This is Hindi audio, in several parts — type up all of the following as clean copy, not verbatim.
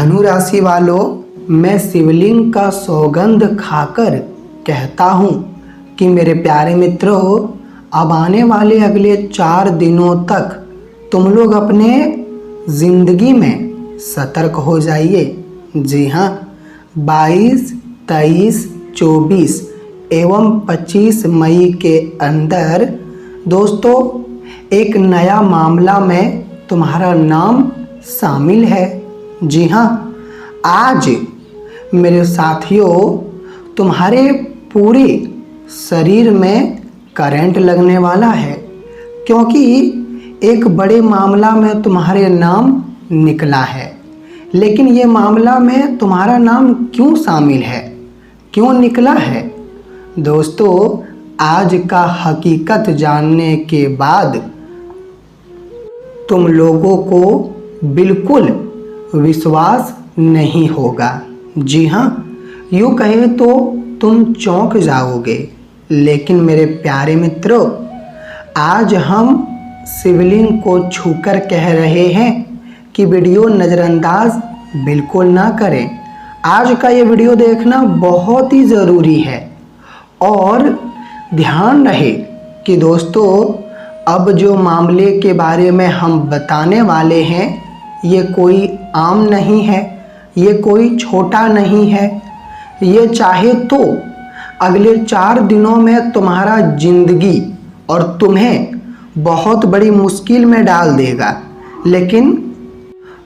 धनु राशि वालों, मैं शिवलिंग का सौगंध खाकर कहता हूँ कि मेरे प्यारे मित्रों, अब आने वाले अगले 4 दिनों तक तुम लोग अपने ज़िंदगी में सतर्क हो जाइए। जी हाँ, 22, 23, 24 एवं 25 मई के अंदर दोस्तों एक नया मामला में तुम्हारा नाम शामिल है। जी हाँ, आज मेरे साथियों तुम्हारे पूरे शरीर में करंट लगने वाला है, क्योंकि एक बड़े मामला में तुम्हारे नाम निकला है। लेकिन ये मामला में तुम्हारा नाम क्यों शामिल है, क्यों निकला है? दोस्तों, आज का हकीकत जानने के बाद तुम लोगों को बिल्कुल विश्वास नहीं होगा। जी हाँ, यूँ कहें तो तुम चौंक जाओगे। लेकिन मेरे प्यारे मित्रों, आज हम शिवलिंग को छूकर कह रहे हैं कि वीडियो नज़रअंदाज बिल्कुल ना करें। आज का ये वीडियो देखना बहुत ही ज़रूरी है। और ध्यान रहे कि दोस्तों, अब जो मामले के बारे में हम बताने वाले हैं, ये कोई आम नहीं है, ये कोई छोटा नहीं है। ये चाहे तो अगले 4 दिनों में तुम्हारा ज़िंदगी और तुम्हें बहुत बड़ी मुश्किल में डाल देगा। लेकिन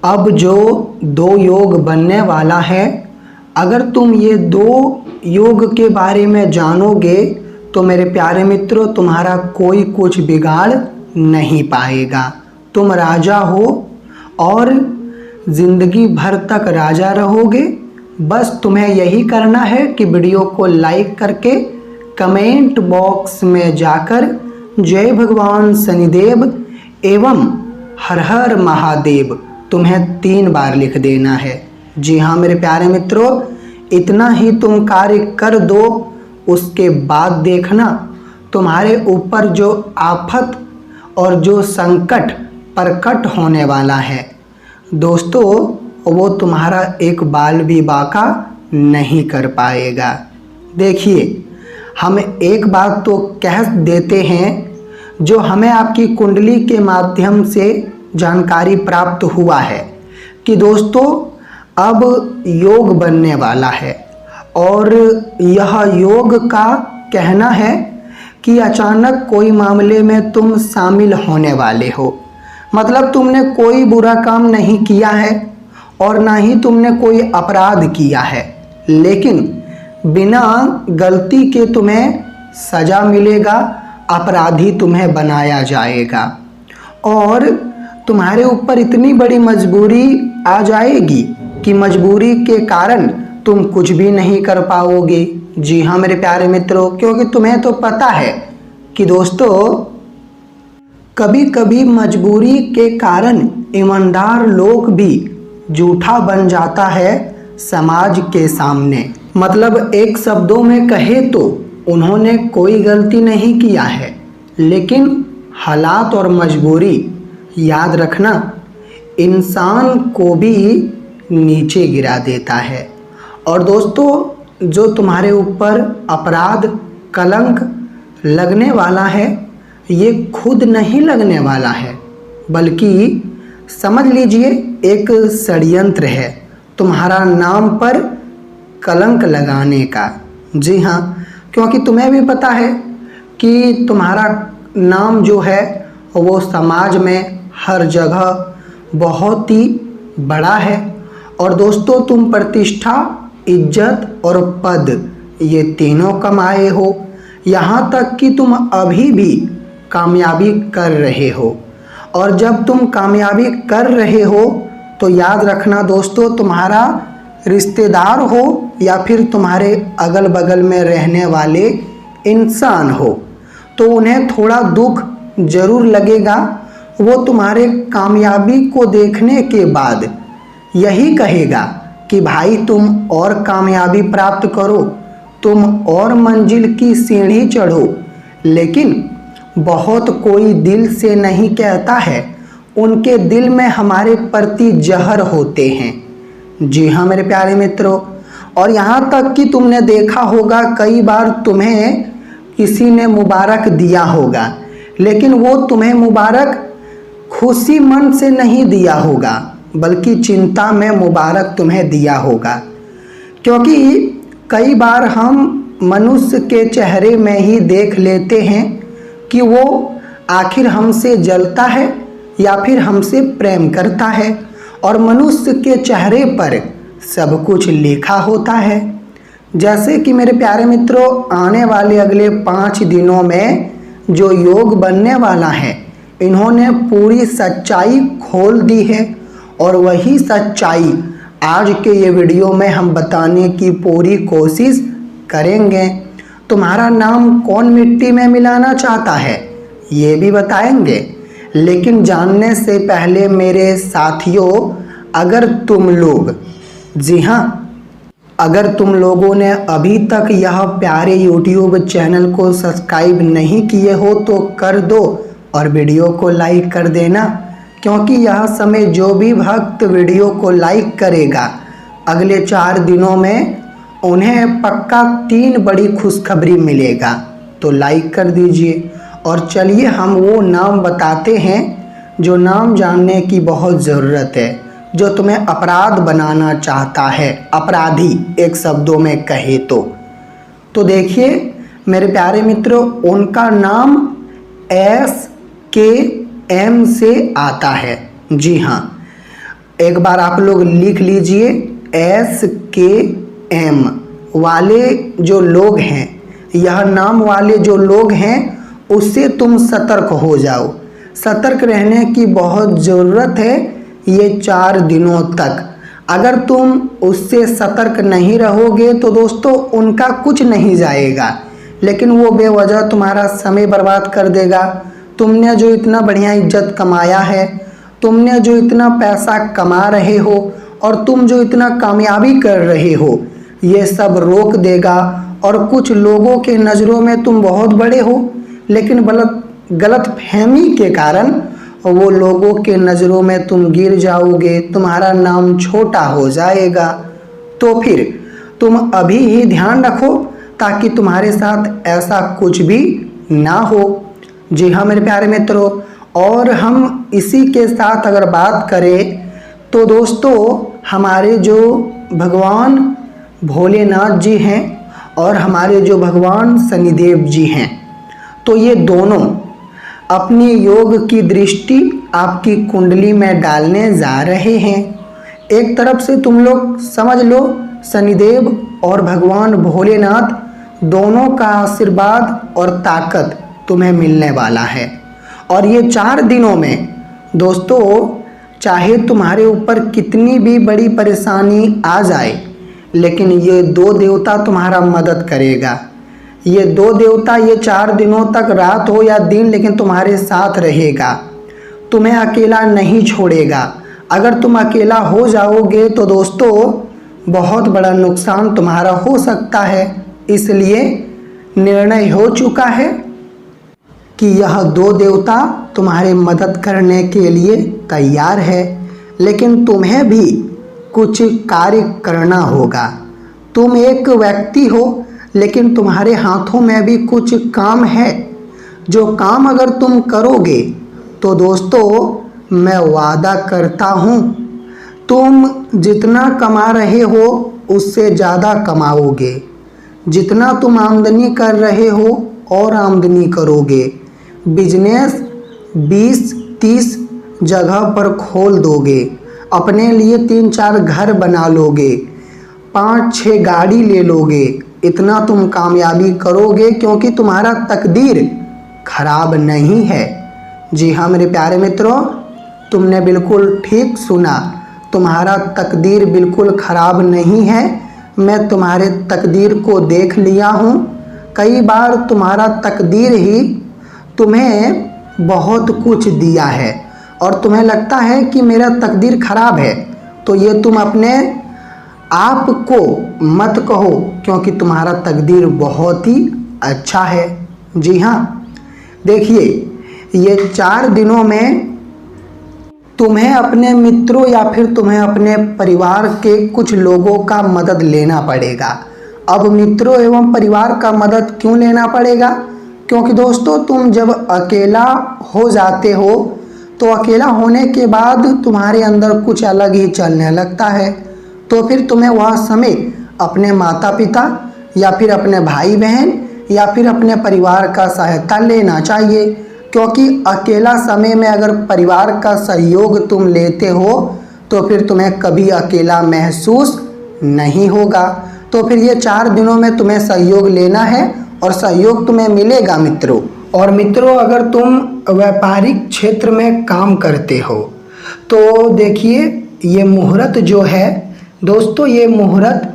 अब जो 2 योग बनने वाला है, अगर तुम ये 2 योग के बारे में जानोगे तो मेरे प्यारे मित्रों, तुम्हारा कोई कुछ बिगाड़ नहीं पाएगा। तुम राजा हो और ज़िंदगी भर तक राजा रहोगे। बस तुम्हें यही करना है कि वीडियो को लाइक करके कमेंट बॉक्स में जाकर जय भगवान शनिदेव एवं हर हर महादेव तुम्हें 3 बार लिख देना है। जी हाँ मेरे प्यारे मित्रों, इतना ही तुम कार्य कर दो, उसके बाद देखना तुम्हारे ऊपर जो आफत और जो संकट प्रकट होने वाला है दोस्तों, वो तुम्हारा एक बाल भी बाका नहीं कर पाएगा। देखिए, हम एक बात तो कह देते हैं, जो हमें आपकी कुंडली के माध्यम से जानकारी प्राप्त हुआ है कि दोस्तों अब योग बनने वाला है। और यह योग का कहना है कि अचानक कोई मामले में तुम शामिल होने वाले हो। मतलब तुमने कोई बुरा काम नहीं किया है और ना ही तुमने कोई अपराध किया है, लेकिन बिना गलती के तुम्हें सज़ा मिलेगा, अपराधी तुम्हें बनाया जाएगा और तुम्हारे ऊपर इतनी बड़ी मजबूरी आ जाएगी कि मजबूरी के कारण तुम कुछ भी नहीं कर पाओगे। जी हाँ मेरे प्यारे मित्रों, क्योंकि तुम्हें तो पता है कि दोस्तों कभी कभी मजबूरी के कारण ईमानदार लोग भी झूठा बन जाता है समाज के सामने। मतलब एक शब्दों में कहे तो उन्होंने कोई गलती नहीं किया है, लेकिन हालात और मजबूरी, याद रखना, इंसान को भी नीचे गिरा देता है। और दोस्तों, जो तुम्हारे ऊपर अपराध कलंक लगने वाला है, ये खुद नहीं लगने वाला है, बल्कि समझ लीजिए एक षड्यंत्र है तुम्हारा नाम पर कलंक लगाने का। जी हाँ, क्योंकि तुम्हें भी पता है कि तुम्हारा नाम जो है वो समाज में हर जगह बहुत ही बड़ा है। और दोस्तों, तुम प्रतिष्ठा, इज्जत और पद ये तीनों कमाए हो, यहाँ तक कि तुम अभी भी कामयाबी कर रहे हो। और जब तुम कामयाबी कर रहे हो तो याद रखना दोस्तों, तुम्हारा रिश्तेदार हो या फिर तुम्हारे अगल बगल में रहने वाले इंसान हो, तो उन्हें थोड़ा दुख ज़रूर लगेगा। वो तुम्हारे कामयाबी को देखने के बाद यही कहेगा कि भाई तुम और कामयाबी प्राप्त करो, तुम और मंजिल की सीढ़ी चढ़ो। लेकिन बहुत कोई दिल से नहीं कहता है, उनके दिल में हमारे प्रति जहर होते हैं। जी हाँ मेरे प्यारे मित्रों, और यहाँ तक कि तुमने देखा होगा कई बार तुम्हें किसी ने मुबारक दिया होगा, लेकिन वो तुम्हें मुबारक खुशी मन से नहीं दिया होगा, बल्कि चिंता में मुबारक तुम्हें दिया होगा। क्योंकि कई बार हम मनुष्य के चेहरे में ही देख लेते हैं कि वो आखिर हमसे जलता है या फिर हमसे प्रेम करता है, और मनुष्य के चेहरे पर सब कुछ लिखा होता है। जैसे कि मेरे प्यारे मित्रों, आने वाले अगले 5 दिनों में जो योग बनने वाला है, इन्होंने पूरी सच्चाई खोल दी है, और वही सच्चाई आज के ये वीडियो में हम बताने की पूरी कोशिश करेंगे। तुम्हारा नाम कौन मिट्टी में मिलाना चाहता है ये भी बताएंगे, लेकिन जानने से पहले मेरे साथियों, अगर तुम लोग, जी हाँ, अगर तुम लोगों ने अभी तक यह प्यारे YouTube चैनल को सब्सक्राइब नहीं किए हो तो कर दो और वीडियो को लाइक कर देना, क्योंकि यह समय जो भी भक्त वीडियो को लाइक करेगा अगले 4 दिनों में उन्हें पक्का 3 बड़ी खुशखबरी मिलेगा। तो लाइक कर दीजिए, और चलिए हम वो नाम बताते हैं जो नाम जानने की बहुत ज़रूरत है, जो तुम्हें अपराध बनाना चाहता है, अपराधी एक शब्दों में कहे तो देखिए मेरे प्यारे मित्रों, उनका नाम SKM से आता है। जी हाँ, एक बार आप लोग लिख लीजिए, SKM वाले जो लोग हैं, यह नाम वाले जो लोग हैं, उससे तुम सतर्क हो जाओ। सतर्क रहने की बहुत ज़रूरत है ये 4 दिनों तक। अगर तुम उससे सतर्क नहीं रहोगे तो दोस्तों उनका कुछ नहीं जाएगा, लेकिन वो बेवजह तुम्हारा समय बर्बाद कर देगा। तुमने जो इतना बढ़िया इज्जत कमाया है, तुमने जो इतना पैसा कमा रहे हो, और तुम जो इतना कामयाबी कर रहे हो, ये सब रोक देगा। और कुछ लोगों के नज़रों में तुम बहुत बड़े हो, लेकिन गलत फहमी के कारण वो लोगों के नज़रों में तुम गिर जाओगे, तुम्हारा नाम छोटा हो जाएगा। तो फिर तुम अभी ही ध्यान रखो ताकि तुम्हारे साथ ऐसा कुछ भी ना हो। जी हाँ मेरे प्यारे मित्रों, और हम इसी के साथ अगर बात करें तो दोस्तों, हमारे जो भगवान भोलेनाथ जी हैं और हमारे जो भगवान शनिदेव जी हैं, तो ये दोनों अपनी योग की दृष्टि आपकी कुंडली में डालने जा रहे हैं। एक तरफ से तुम लोग समझ लो, शनिदेव और भगवान भोलेनाथ दोनों का आशीर्वाद और ताकत तुम्हें मिलने वाला है। और ये 4 दिनों में दोस्तों, चाहे तुम्हारे ऊपर कितनी भी बड़ी परेशानी आ जाए, लेकिन ये 2 देवता तुम्हारा मदद करेगा। ये 2 देवता ये 4 दिनों तक, रात हो या दिन, लेकिन तुम्हारे साथ रहेगा, तुम्हें अकेला नहीं छोड़ेगा। अगर तुम अकेला हो जाओगे तो दोस्तों बहुत बड़ा नुकसान तुम्हारा हो सकता है। इसलिए निर्णय हो चुका है कि यह 2 देवता तुम्हारी मदद करने के लिए तैयार है, लेकिन तुम्हें भी कुछ कार्य करना होगा। तुम एक व्यक्ति हो, लेकिन तुम्हारे हाथों में भी कुछ काम है। जो काम अगर तुम करोगे तो दोस्तों मैं वादा करता हूँ, तुम जितना कमा रहे हो उससे ज़्यादा कमाओगे। जितना तुम आमदनी कर रहे हो और आमदनी करोगे। बिजनेस 20-30 जगह पर खोल दोगे, अपने लिए 3-4 घर बना लोगे, 5-6 गाड़ी ले लोगे। इतना तुम कामयाबी करोगे, क्योंकि तुम्हारा तकदीर खराब नहीं है। जी हाँ मेरे प्यारे मित्रों, तुमने बिल्कुल ठीक सुना, तुम्हारा तकदीर बिल्कुल खराब नहीं है। मैं तुम्हारे तकदीर को देख लिया हूँ। कई बार तुम्हारा तकदीर ही तुम्हें बहुत कुछ दिया है, और तुम्हें लगता है कि मेरा तकदीर खराब है, तो ये तुम अपने आप को मत कहो, क्योंकि तुम्हारा तकदीर बहुत ही अच्छा है। जी हाँ, देखिए ये 4 दिनों में तुम्हें अपने मित्रों या फिर तुम्हें अपने परिवार के कुछ लोगों का मदद लेना पड़ेगा। अब मित्रों एवं परिवार का मदद क्यों लेना पड़ेगा? क्योंकि दोस्तों तुम जब अकेला हो जाते हो तो अकेला होने के बाद तुम्हारे अंदर कुछ अलग ही चलने लगता है। तो फिर तुम्हें वह समय अपने माता पिता या फिर अपने भाई बहन या फिर अपने परिवार का सहायता लेना चाहिए, क्योंकि अकेला समय में अगर परिवार का सहयोग तुम लेते हो तो फिर तुम्हें कभी अकेला महसूस नहीं होगा। तो फिर ये 4 दिनों में तुम्हें सहयोग लेना है और सहयोग तुम्हें मिलेगा मित्रों। और मित्रों अगर तुम व्यापारिक क्षेत्र में काम करते हो तो देखिए ये मुहूर्त जो है दोस्तों, ये मुहूर्त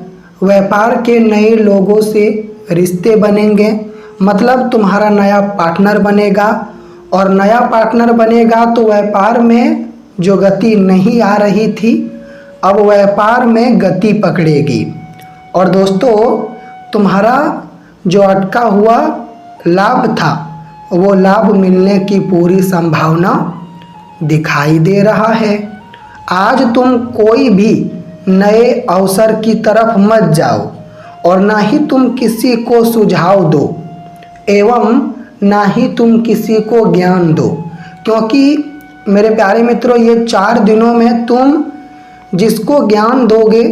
व्यापार के नए लोगों से रिश्ते बनेंगे, मतलब तुम्हारा नया पार्टनर बनेगा। और नया पार्टनर बनेगा तो व्यापार में जो गति नहीं आ रही थी अब व्यापार में गति पकड़ेगी। और दोस्तों तुम्हारा जो अटका हुआ लाभ था वो लाभ मिलने की पूरी संभावना दिखाई दे रहा है। आज तुम कोई भी नए अवसर की तरफ मत जाओ और ना ही तुम किसी को सुझाव दो एवं ना ही तुम किसी को ज्ञान दो, क्योंकि मेरे प्यारे मित्रों ये 4 दिनों में तुम जिसको ज्ञान दोगे,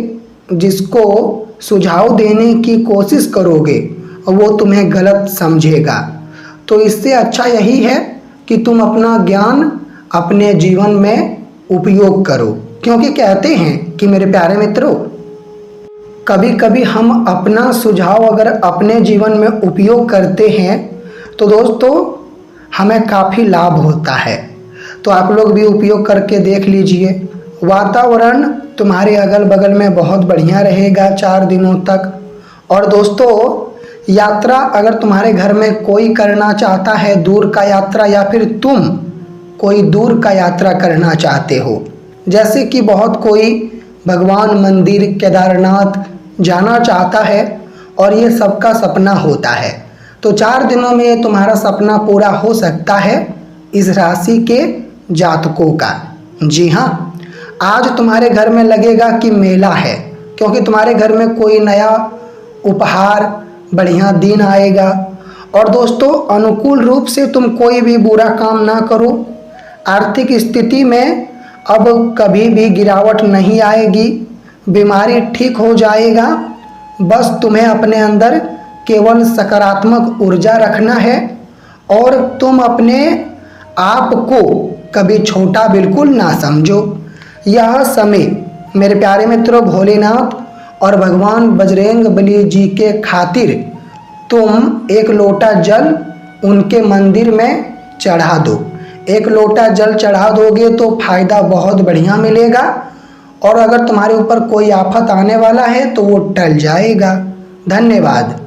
जिसको सुझाव देने की कोशिश करोगे वो तुम्हें गलत समझेगा। तो इससे अच्छा यही है कि तुम अपना ज्ञान अपने जीवन में उपयोग करो, क्योंकि कहते हैं कि मेरे प्यारे मित्रों कभी कभी हम अपना सुझाव अगर अपने जीवन में उपयोग करते हैं तो दोस्तों हमें काफ़ी लाभ होता है। तो आप लोग भी उपयोग करके देख लीजिए। वातावरण तुम्हारे अगल बगल में बहुत बढ़िया रहेगा 4 दिनों तक। और दोस्तों यात्रा अगर तुम्हारे घर में कोई करना चाहता है दूर का यात्रा, या फिर तुम कोई दूर का यात्रा करना चाहते हो, जैसे कि बहुत कोई भगवान मंदिर केदारनाथ जाना चाहता है और ये सबका सपना होता है, तो 4 दिनों में ये तुम्हारा सपना पूरा हो सकता है इस राशि के जातकों का। जी हाँ, आज तुम्हारे घर में लगेगा कि मेला है, क्योंकि तुम्हारे घर में कोई नया उपहार बढ़िया दिन आएगा। और दोस्तों अनुकूल रूप से तुम कोई भी बुरा काम ना करो। आर्थिक स्थिति में अब कभी भी गिरावट नहीं आएगी, बीमारी ठीक हो जाएगा। बस तुम्हें अपने अंदर केवल सकारात्मक ऊर्जा रखना है और तुम अपने आप को कभी छोटा बिल्कुल ना समझो। यह समय मेरे प्यारे मित्रों भोलेनाथ और भगवान बजरंग बली जी के खातिर तुम 1 लोटा जल उनके मंदिर में चढ़ा दो। 1 लोटा जल चढ़ा दोगे तो फायदा बहुत बढ़िया मिलेगा और अगर तुम्हारे ऊपर कोई आफत आने वाला है तो वो टल जाएगा। धन्यवाद।